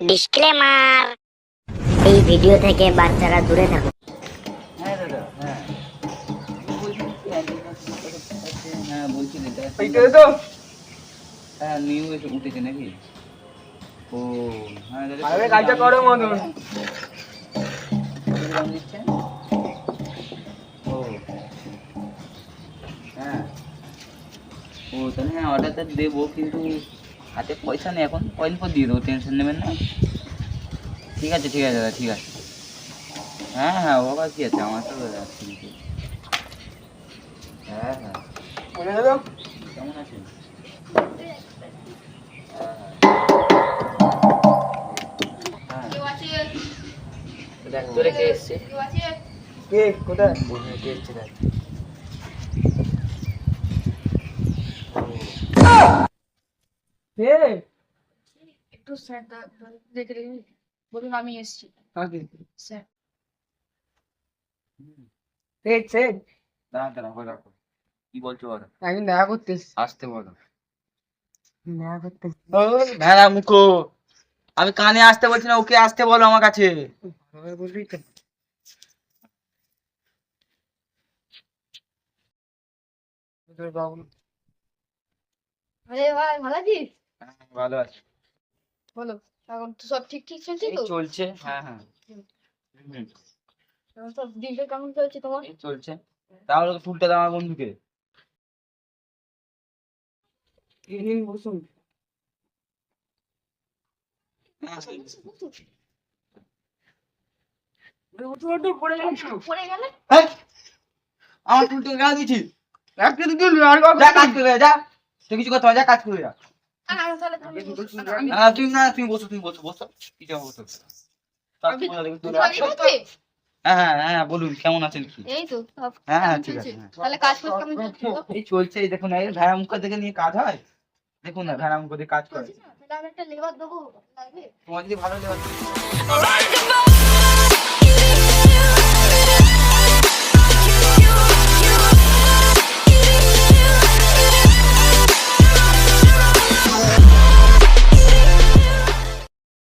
Disclaimer, এই video থেকে বাচ্চারা দূরে থাকুন। হ্যাঁ দাদা, হ্যাঁ হ্যাঁ বলছিলেন তো হ্যাঁ নিউ এসে উঠেছে নাকি? ও হ্যাঁ দাদা, আরে কাজটা করো মদন। কত দাম দিচ্ছে? ও হ্যাঁ, ও তাহলে হ্যাঁ অর্ডারটা দেবো, কিন্তু হাতে পয়সা নেই এখন, কয়েন পর দিয়ে দেবো, টেনশন নেবেন না। ঠিক আছে দাদা, ঠিক আছে। হ্যাঁ হ্যাঁ, ও আবার কি আছে, আমার তো ঠিক আছে। হ্যাঁ হ্যাঁ, বলে দাও কেমন আছেন? হ্যাঁ দেখ তোরে কে এসছে, কে কোথায় বসে কে এসছে দেখ। কে একটু স্যার দেখে বলুন আমি এসেছি কাকে স্যার। সেট সেট দাঁড়া বলো, কি বলছো বলো, আমি দেখা করতে এসেছি। আসতে বলো। দেখা করতে ভেড়া মুখো, আমি কানে আসতে বলছি না, ওকে আসতে বলো আমার কাছে। ভালো বলবি তো। তোর বাবু আরে ভাই ভালো আছিস? হ্যাঁ, ভালো আছে। বলো, এখন তো সব ঠিক ঠিক চলছে এই তো? চলছে, হ্যাঁ হ্যাঁ। এখন সব দিনটা কেমন চলছে তোমার? এই চলছে। তাহলে তো ফুলটা দাও আমার বন্ধুকে। ইভিনিং বসুন। পড়ে গেলে এই, আমার ফুলটা গায়ে দিয়েছি। একটা তো দিল আর যা কাজ করে যা, তুই কিছু করতে হবে, যা কাজ করে যা। তাহলে তুমি তুমি বসো, বসো কিছু হবে বসো। হ্যাঁ হ্যাঁ হ্যাঁ, বলুন কেমন আছেন কি? এই তো সব হ্যাঁ হ্যাঁ, কেমন ঠিক চলছে? আছে, হ্যাঁ। তাহলে কাজ ফাজ কেমন চলছে তো? এই চলছে, এই দেখুন, এই ভেড়া মুখ থেকে নিয়ে কাজ হয়, দেখুন না ভেড়া মুখ দিয়ে কাজ করে। তাহলে আমি একটা লেবার দেবো লাগবে? তোমার যদি ভালো লেগে Right